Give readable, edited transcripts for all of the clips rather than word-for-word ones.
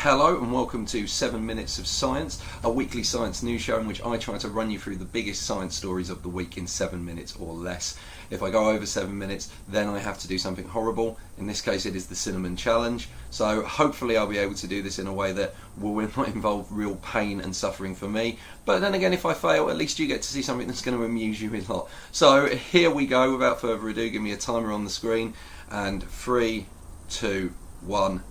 Hello and welcome to 7 Minutes of Science, a weekly science news show in which I try to run you through the biggest science stories of the week in 7 minutes or less. If I go over 7 minutes, then I have to do something horrible. In this case it is the cinnamon challenge. So hopefully I'll be able to do this in a way that will not involve real pain and suffering for me. But then again, if I fail, at least you get to see something that's going to amuse you a lot. So here we go, without further ado, give me a timer on the screen. And 3, 2, 1,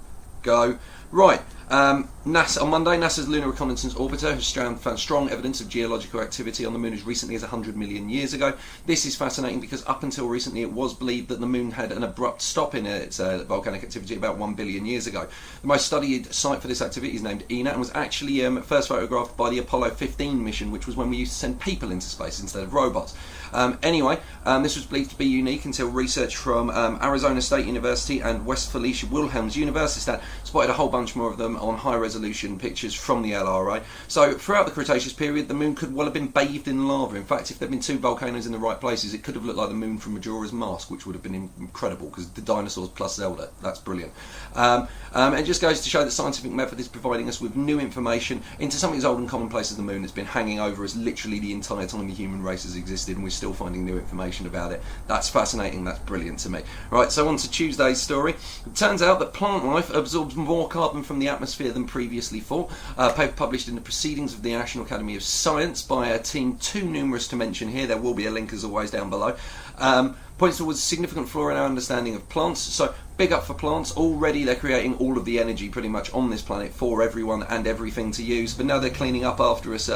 go. Right, NASA on Monday, NASA's Lunar Reconnaissance Orbiter has found strong evidence of geological activity on the Moon as recently as 100 million years ago. This is fascinating because up until recently it was believed that the Moon had an abrupt stop in its volcanic activity about 1 billion years ago. The most studied site for this activity is named ENA and was actually first photographed by the Apollo 15 mission, which was when we used to send people into space instead of robots. This was believed to be unique until research from Arizona State University and West Felicia Wilhelms Universitat spotted a whole bunch more of them on high-resolution pictures from the LRA. So throughout the Cretaceous period, the Moon could well have been bathed in lava. In fact, if there had been two volcanoes in the right places, it could have looked like the Moon from Majora's Mask, which would have been incredible, because the dinosaurs plus Zelda, that's brilliant. It just goes to show that scientific method is providing us with new information into something as old and commonplace as the Moon that's been hanging over us literally the entire time the human race has existed, and we're still finding new information about it. That's fascinating, that's brilliant to me. Right, so on to Tuesday's story. It turns out that plant life absorbs more carbon from the atmosphere than previously thought. A paper published in the Proceedings of the National Academy of Science by a team too numerous to mention here, there will be a link as always down below, points towards a significant flaw in our understanding of plants. So big up for plants. Already they're creating all of the energy pretty much on this planet for everyone and everything to use, but now they're cleaning up after us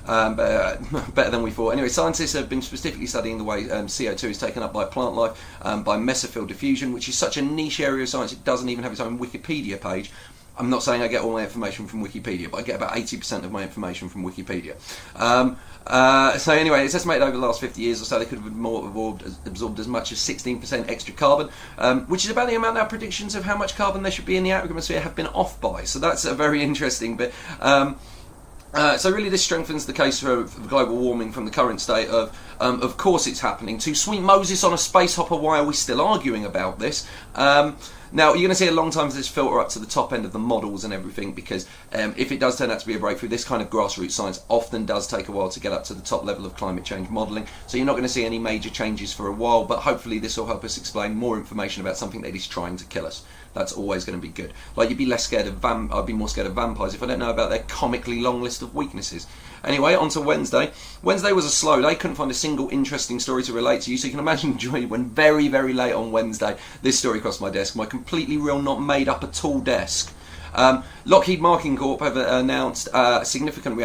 better than we thought. Anyway, scientists have been specifically studying the way CO2 is taken up by plant life by mesophyll diffusion, which is such a niche area of science it doesn't even have its own Wikipedia page. I'm not saying I get all my information from Wikipedia, but I get about 80% of my information from Wikipedia. So anyway, it's estimated over the last 50 years or so they could have absorbed as much as 16% extra carbon, which is about the amount our predictions of how much carbon there should be in the atmosphere have been off by. So that's a very interesting bit. So really this strengthens the case for global warming from the current state of course it's happening, to sweet Moses on a space hopper. Why are we still arguing about this? Now, you're going to see a long time for this filter up to the top end of the models and everything, because if it does turn out to be a breakthrough, this kind of grassroots science often does take a while to get up to the top level of climate change modelling. So you're not going to see any major changes for a while, but hopefully this will help us explain more information about something that is trying to kill us. That's always going to be good. Like, you'd be less scared of I'd be more scared of vampires if I don't know about their comically long list of weaknesses. Anyway, on to Wednesday. Wednesday was a slow day. Couldn't find a single interesting story to relate to you, so you can imagine joy when very, very late on Wednesday this story crossed my desk. My completely real, not made up at all desk. Lockheed Martin Corp have announced a significant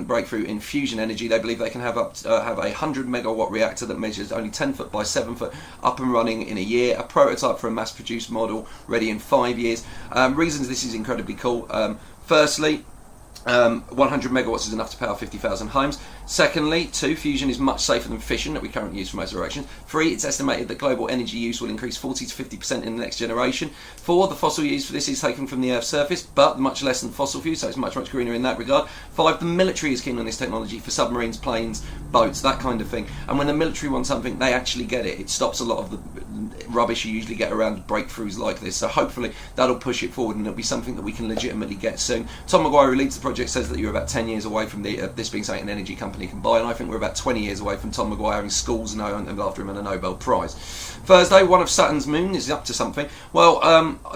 breakthrough in fusion energy. They believe they can have a 100 megawatt reactor that measures only 10 foot by 7 foot up and running in a year. A prototype for a mass-produced model ready in 5 years. Reasons this is incredibly cool. Firstly, 100 megawatts is enough to power 50,000 homes. Secondly, fusion is much safer than fission that we currently use for most directions. 3, it's estimated that global energy use will increase 40 to 50% in the next generation. 4, the fossil use for this is taken from the Earth's surface, but much less than fossil fuel, so it's much, much greener in that regard. 5, the military is keen on this technology for submarines, planes, boats, that kind of thing. And when the military wants something, they actually get it. It stops a lot of the rubbish you usually get around breakthroughs like this. So hopefully that'll push it forward and it'll be something that we can legitimately get soon. Tom Maguire, who leads the project, says that you're about 10 years away from this being something an energy company can buy, and I think we're about 20 years away from Tom Maguire having schools named after him and a Nobel Prize. Thursday, one of Saturn's moon is up to something. Well,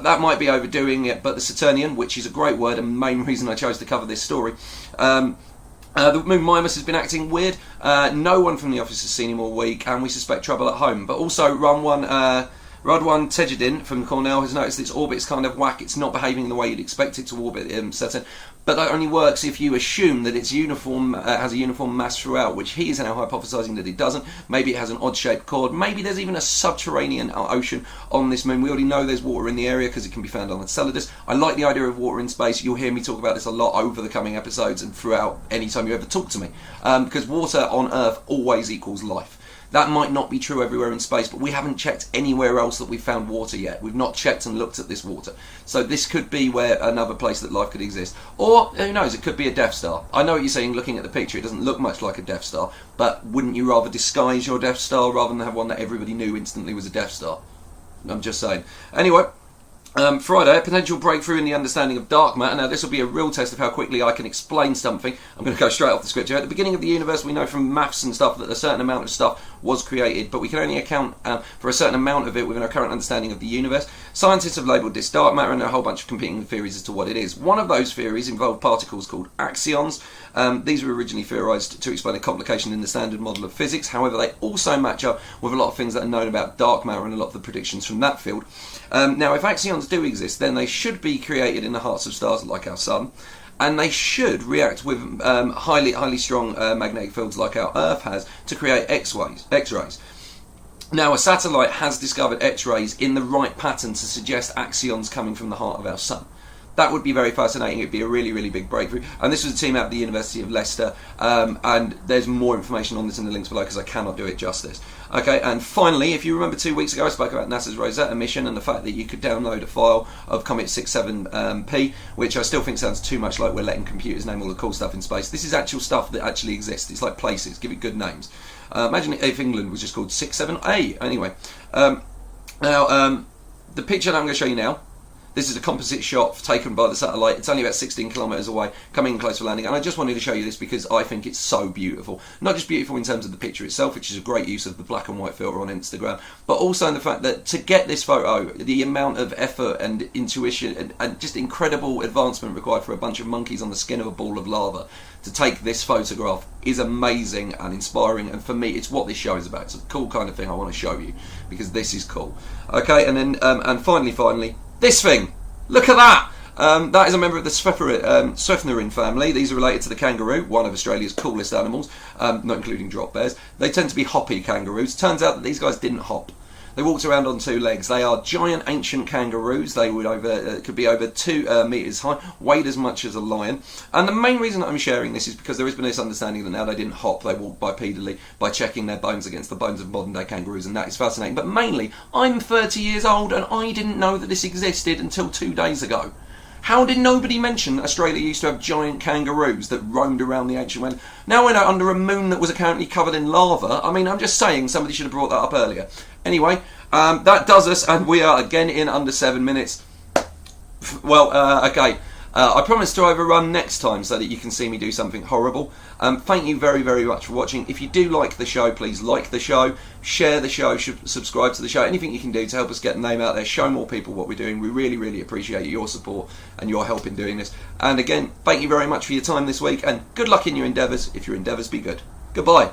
that might be overdoing it, but the Saturnian, which is a great word and the main reason I chose to cover this story, the moon Mimas has been acting weird. No one from the office has seen him all week, and we suspect trouble at home. But also, Radwan Tejedin from Cornell has noticed its orbit's kind of whack. It's not behaving the way you'd expect it to orbit Saturn. But that only works if you assume that it's uniform, has a uniform mass throughout, which he is now hypothesising that it doesn't. Maybe it has an odd-shaped core. Maybe there's even a subterranean ocean on this moon. We already know there's water in the area because it can be found on Enceladus. I like the idea of water in space. You'll hear me talk about this a lot over the coming episodes and throughout any time you ever talk to me. Because water on Earth always equals life. That might not be true everywhere in space, but we haven't checked anywhere else that we've found water yet. We've not checked and looked at this water. So this could be where another place that life could exist. Or, who knows, it could be a Death Star. I know what you're saying, looking at the picture, it doesn't look much like a Death Star, but wouldn't you rather disguise your Death Star rather than have one that everybody knew instantly was a Death Star? I'm just saying. Anyway, Friday, a potential breakthrough in the understanding of dark matter. Now, this will be a real test of how quickly I can explain something. I'm going to go straight off the script here. At the beginning of the universe, we know from maths and stuff that a certain amount of stuff was created, but we can only account for a certain amount of it within our current understanding of the universe. Scientists have labelled this dark matter, and there are a whole bunch of competing theories as to what it is. One of those theories involved particles called axions. These were originally theorised to explain a complication in the standard model of physics. However, they also match up with a lot of things that are known about dark matter and a lot of the predictions from that field. Now, if axions do exist, then they should be created in the hearts of stars like our Sun, and they should react with highly strong magnetic fields like our Earth has to create X-rays. Now, a satellite has discovered X-rays in the right pattern to suggest axions coming from the heart of our Sun. That would be very fascinating. It'd be a really, really big breakthrough. And this was a team out of the University of Leicester. And there's more information on this in the links below because I cannot do it justice. Okay, and finally, if you remember 2 weeks ago, I spoke about NASA's Rosetta Mission and the fact that you could download a file of Comet 67P, which I still think sounds too much like we're letting computers name all the cool stuff in space. This is actual stuff that actually exists. It's like places. Give it good names. Imagine if England was just called 67A. Anyway, the picture that I'm going to show you now, this is a composite shot taken by the satellite. It's only about 16 kilometres away, coming in close for landing. And I just wanted to show you this because I think it's so beautiful. Not just beautiful in terms of the picture itself, which is a great use of the black and white filter on Instagram, but also in the fact that to get this photo, the amount of effort and intuition and just incredible advancement required for a bunch of monkeys on the skin of a ball of lava to take this photograph is amazing and inspiring. And for me, it's what this show is about. It's a cool kind of thing I want to show you because this is cool. Okay, and then and finally, this thing, look at that! That is a member of the Saturnian family. These are related to the kangaroo, one of Australia's coolest animals, not including drop bears. They tend to be hoppy kangaroos. Turns out that these guys didn't hop. They walked around on 2 legs. They are giant ancient kangaroos. They would could be over 2 metres high, weighed as much as a lion. And the main reason that I'm sharing this is because there has been this understanding that now they didn't hop, they walked bipedally by checking their bones against the bones of modern day kangaroos, and that is fascinating. But mainly, I'm 30 years old and I didn't know that this existed until 2 days ago. How did nobody mention that Australia used to have giant kangaroos that roamed around the ancient world? Now we're under a moon that was apparently covered in lava. I mean, I'm just saying somebody should have brought that up earlier. Anyway, that does us, and we are again in under 7 minutes. Well, okay. I promise to overrun next time so that you can see me do something horrible. Thank you very, very much for watching. If you do like the show, please like the show, share the show, subscribe to the show. Anything you can do to help us get the name out there, show more people what we're doing. We really, really appreciate your support and your help in doing this. And again, thank you very much for your time this week, and good luck in your endeavours if your endeavours be good. Goodbye.